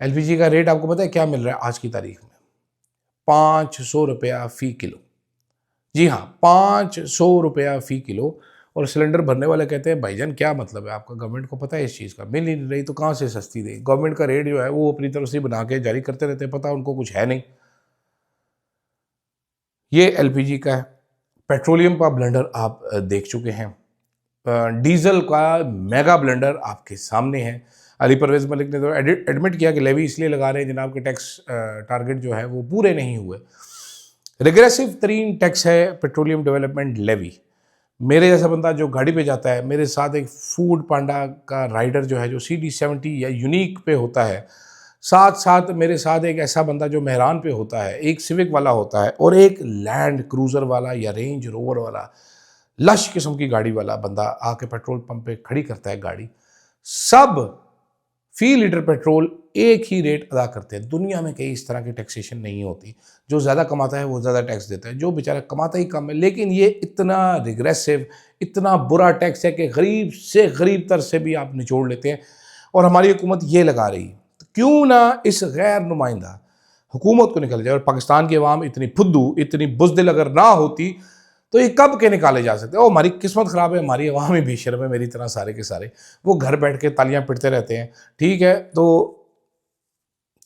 LPG کا rate آپ کو پتہ ہے کیا مل رہا ہے آج کی تاریخ میں؟ 500 روپیہ فی کلو. جی ہاں، 500 روپیہ فی کلو. اور سلنڈر بھرنے والے کہتے ہیں بھائی جان کیا مطلب ہے آپ کا، گورنمنٹ کو پتہ ہے اس چیز کا، مل ہی نہیں رہی تو کہاں سے سستی دے. گورنمنٹ کا ریٹ جو ہے وہ اپنی طرف سے بنا کے جاری کرتے رہتے ہیں، پتہ ان کو کچھ ہے نہیں. یہ LPG کا ہے. پیٹرولیم کا بلنڈر آپ دیکھ چکے ہیں. ڈیزل کا میگا بلنڈر آپ کے سامنے ہے. علی پرویز ملک نے تو ایڈمٹ کیا کہ لیوی اس لیے لگا رہے ہیں جناب کہ ٹیکس ٹارگٹ جو ہے وہ پورے نہیں ہوئے. ریگریسو ترین ٹیکس ہے پیٹرولیم ڈیولپمنٹ لیوی. میرے جیسا بندہ جو گاڑی پہ جاتا ہے، میرے ساتھ ایک فوڈ پانڈا کا رائڈر جو ہے جو CD70 یا یونیک پہ ہوتا ہے، ساتھ میرے ساتھ ایک ایسا بندہ جو مہران پہ ہوتا ہے، ایک سیوک والا ہوتا ہے، اور ایک لینڈ کروزر والا یا رینج روور والا لش قسم کی گاڑی والا بندہ آ کے پیٹرول پمپ پہ کھڑی کرتا ہے گاڑی. سب فی لیٹر پیٹرول ایک ہی ریٹ ادا کرتے ہیں. دنیا میں کئی اس طرح کی ٹیکسیشن نہیں ہوتی. جو زیادہ کماتا ہے وہ زیادہ ٹیکس دیتا ہے، جو بیچارہ کماتا ہی کم ہے. لیکن یہ اتنا ریگریسو، اتنا برا ٹیکس ہے کہ غریب سے غریب تر سے بھی آپ نچوڑ لیتے ہیں. اور ہماری حکومت یہ لگا رہی ہے. کیوں نہ اس غیر نمائندہ حکومت کو نکل جائے. اور پاکستان کی عوام اتنی پھدو، اتنی بزدل اگر نہ ہوتی تو یہ کب کے نکالے جا سکتے. او ہماری قسمت خراب ہے، ہماری عوام ہی بے شرم ہے میری طرح سارے کے سارے. وہ گھر بیٹھ کے تالیاں پٹتے رہتے ہیں. ٹھیک ہے تو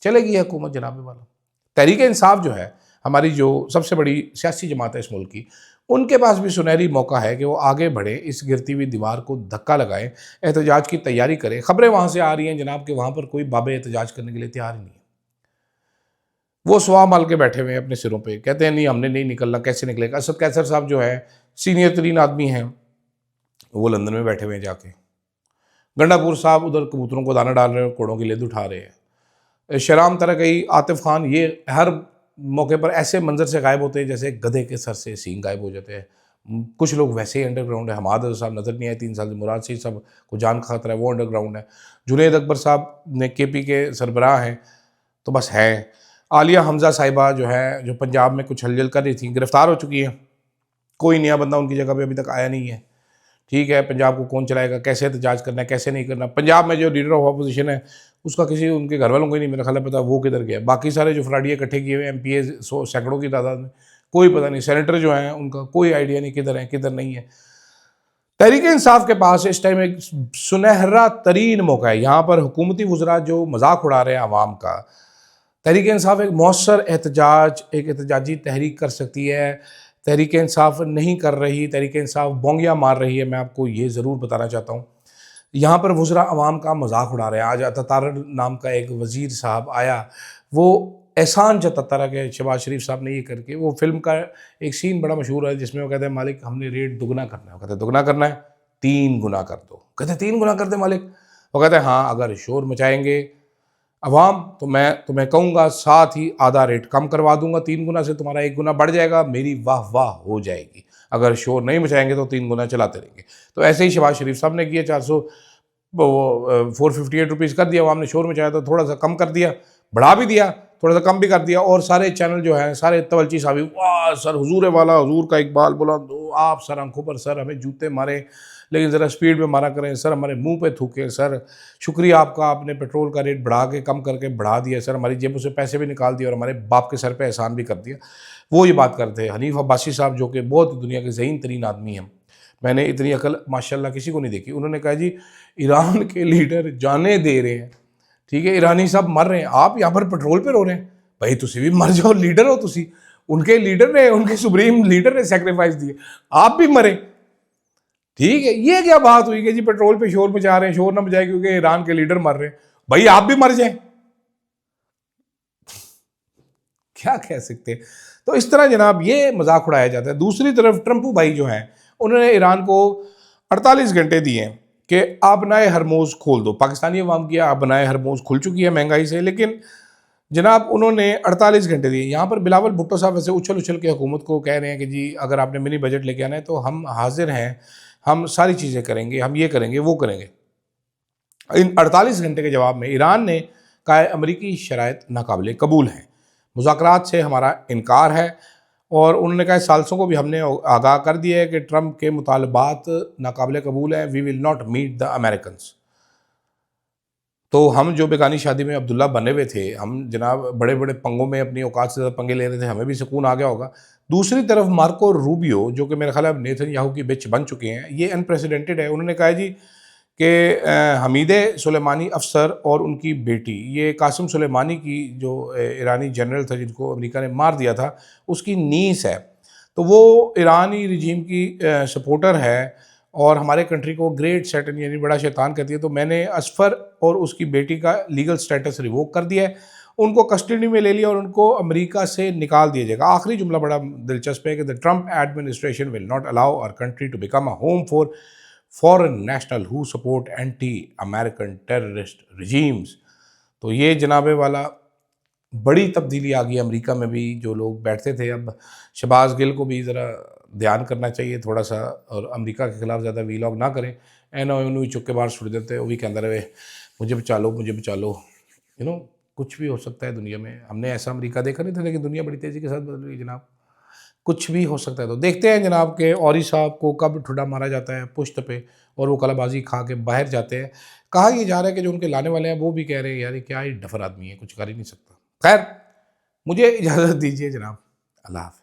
چلے گی حکومت جناب والا. تحریک انصاف جو ہے ہماری جو سب سے بڑی سیاسی جماعت ہے اس ملک کی، ان کے پاس بھی سنہری موقع ہے کہ وہ آگے بڑھیں، اس گرتی ہوئی دیوار کو دھکا لگائیں، احتجاج کی تیاری کریں. خبریں وہاں سے آ رہی ہیں جناب کہ وہاں پر کوئی بابے احتجاج کرنے کے لیے تیار ہی نہیں ہے. وہ سوا مال کے بیٹھے ہوئے ہیں اپنے سروں پہ، کہتے ہیں نہیں ہم نے نہیں نکلنا. کیسے نکلے گا؟ اسد کیسر صاحب جو ہے سینئر ترین آدمی ہیں، وہ لندن میں بیٹھے ہوئے ہیں جا کے. گنڈا پور صاحب ادھر کبوتروں کو دانہ ڈال رہے ہیں، کوڑوں کی لد اٹھا رہے ہیں. شرام ترکئی، عاطف خان، یہ ہر موقع پر ایسے منظر سے غائب ہوتے ہیں جیسے گدھے کے سر سے سینگ غائب ہو جاتے ہیں. کچھ لوگ ویسے ہی انڈر گراؤنڈ ہے. حماد صاحب نظر نہیں آئے 3 سال سے. مراد سید صاحب کو جان کا خطرہ ہے، وہ انڈر گراؤنڈ ہے. جنید اکبر صاحب نے KP کے سربراہ ہیں تو بس ہے. عالیہ حمزہ صاحبہ جو ہے جو پنجاب میں کچھ ہلچل کر رہی تھیں، گرفتار ہو چکی ہیں. کوئی نیا بندہ ان کی جگہ پہ ابھی تک آیا نہیں ہے. ٹھیک ہے، پنجاب کو کون چلائے گا، کیسے احتجاج کرنا ہے، کیسے نہیں کرنا. پنجاب میں جو لیڈر آف اپوزیشن ہے اس کا کسی ان کے گھر والوں کو ہی نہیں میرا خیال ہے پتا وہ کدھر گیا. باقی سارے جو فراڈیے اکٹھے کیے ہوئے MPA سینکڑوں کی تعداد میں، کوئی پتہ نہیں. سینیٹر جو ہیں ان کا کوئی آئیڈیا نہیں کدھر ہیں کدھر نہیں ہے. تحریک انصاف کے پاس اس ٹائم ایک سنہرا ترین موقع ہے. یہاں پر حکومتی وزراء جو مذاق اڑا رہے ہیں عوام کا، تحریک انصاف ایک مؤثر احتجاج، ایک احتجاجی تحریک کر سکتی ہے. تحریک انصاف نہیں کر رہی. تحریک انصاف بونگیاں مار رہی ہے. میں آپ کو یہ ضرور بتانا چاہتا ہوں، یہاں پر وزراء عوام کا مذاق اڑا رہے ہیں. آج عطا نام کا ایک وزیر صاحب آیا، وہ احسان جتاتا رہا کہ شہباز شریف صاحب نے یہ کر کے. وہ فلم کا ایک سین بڑا مشہور ہے جس میں وہ کہتے ہیں مالک ہم نے ریٹ دگنا کرنا ہے. وہ کہتے ہیں دگنا کرنا ہے 3 گنا کر دو. کہتے ہیں 3 گنا کر دیں مالک. وہ کہتے ہیں ہاں اگر شور مچائیں گے عوام تو میں تمہیں کہوں گا ساتھ ہی آدھا ریٹ کم کروا دوں گا. 3 گنا سے تمہارا 1 گنا بڑھ جائے گا، میری واہ واہ ہو جائے گی. اگر شور نہیں مچائیں گے تو 3 گنا چلاتے رہیں گے. تو ایسے ہی شہباز شریف صاحب نے کیا. 458 روپیز کر دیا. عوام نے شور مچایا تو تھوڑا سا کم کر دیا، بڑھا بھی دیا، تھوڑا سا کم بھی کر دیا. اور سارے چینل جو ہیں سارے توجہ صاحب واہ سر حضور والا، حضور کا اقبال بلند ہو، آپ سر آنکھوں پر سر ہمیں جوتے مارے لیکن ذرا سپیڈ میں مارا کریں سر، ہمارے منہ پہ تھوکیں سر، شکریہ آپ کا، آپ نے پیٹرول کا ریٹ بڑھا کے کم کر کے بڑھا دیا سر، ہماری جیبوں سے پیسے بھی نکال دیے اور ہمارے باپ کے سر پہ احسان بھی کر دیا. وہ یہ بات کرتے ہیں. حنیف عباسی صاحب جو کہ بہت دنیا کے ذہین ترین آدمی ہیں، میں نے اتنی عقل ماشاءاللہ کسی کو نہیں دیکھی. انہوں نے کہا جی ایران کے لیڈر جانے دے رہے ہیں، ٹھیک ہے، ایرانی صاحب مر رہے ہیں، آپ یہاں پر پیٹرول پہ رو رہے ہیں. بھائی تسی بھی مر جاؤ، لیڈر ہو تسی، ان کے لیڈر نے، ان کے سپریم لیڈر نے سیکریفائس دیے، آپ بھی مریں. ٹھیک ہے، یہ کیا بات ہوئی کہ جی پیٹرول پہ شور مچا رہے ہیں، شور نہ مچائے کیونکہ ایران کے لیڈر مر رہے ہیں. بھائی آپ بھی مر جائیں، کیا کہہ سکتے. تو اس طرح جناب یہ مذاق اڑایا جاتا ہے. دوسری طرف ٹرمپو بھائی جو ہیں انہوں نے ایران کو 48 گھنٹے دیے کہ آبنائے ہرموز کھول دو. پاکستانی عوام کی آبنائے ہرموز کھل چکی ہے مہنگائی سے، لیکن جناب انہوں نے 48 گھنٹے دیے. یہاں پر بلاول بھٹو صاحب ویسے اچھل کے حکومت کو کہہ رہے ہیں کہ جی اگر آپ نے منی بجٹ لے کے آنا ہے تو ہم حاضر ہیں، ہم ساری چیزیں کریں گے، ہم یہ کریں گے وہ کریں گے. ان 48 گھنٹے کے جواب میں ایران نے کہا ہے امریکی شرائط ناقابل قبول ہیں، مذاکرات سے ہمارا انکار ہے. اور انہوں نے کہا سالسوں کو بھی ہم نے آگاہ کر دیا ہے کہ ٹرمپ کے مطالبات ناقابل قبول ہیں. We will not meet the Americans. تو ہم جو بیگانی شادی میں عبداللہ بنے ہوئے تھے، ہم جناب بڑے بڑے پنگوں میں اپنی اوقات سے زیادہ پنگے لے رہے تھے، ہمیں بھی سکون آ گیا ہوگا۔ دوسری طرف مارکو روبیو، جو کہ میرے خیال ہے اب نیتن یاہو کی بچ بن چکے ہیں، یہ انپریسیڈنٹڈ ہے۔ انہوں نے کہا جی کہ حمیدہ سلیمانی افسر اور ان کی بیٹی، یہ قاسم سلیمانی کی جو ایرانی جنرل تھا جن کو امریکہ نے مار دیا تھا، اس کی نیس ہے، تو وہ ایرانی رجیم کی سپورٹر ہے اور ہمارے کنٹری کو گریٹ سیٹن یعنی بڑا شیطان کہتی ہے۔ تو میں نے اسفر اور اس کی بیٹی کا لیگل سٹیٹس ریووک کر دیا ہے، ان کو کسٹڈی میں لے لیا اور ان کو امریکہ سے نکال دیا جائے گا۔ آخری جملہ بڑا دلچسپ ہے کہ the Trump administration will not allow our country to become a home for foreign national who support anti-American terrorist regimes۔ تو یہ جناب والا بڑی تبدیلی آ گئی امریکہ میں بھی، جو لوگ بیٹھتے تھے اب شہباز گل کو بھی ذرا دھیان کرنا چاہیے تھوڑا سا، اور امریکہ کے خلاف زیادہ ویلاگ نہ کریں۔ انہوں چک کے باہر چھوڑ دیتے، وہ بھی کہ اندر مجھے بچا لو مجھے بچا لو، کچھ بھی ہو سکتا ہے دنیا میں۔ ہم نے ایسا امریکہ دیکھا نہیں تھا، لیکن دنیا بڑی تیزی کے ساتھ بدل رہی ہے جناب، کچھ بھی ہو سکتا ہے۔ تو دیکھتے ہیں جناب کہ اوری صاحب کو کب ٹھڈا مارا جاتا ہے پشت پہ اور وہ کلا بازی کھا کے باہر جاتے ہیں۔ کہا یہ جا رہا ہے کہ جو ان کے لانے والے ہیں وہ بھی کہہ رہے ہیں یار کیا ہی ڈفر آدمی ہے، کچھ کر ہی نہیں سکتا۔ خیر مجھے اجازت دیجیے جناب، اللہ حافظ۔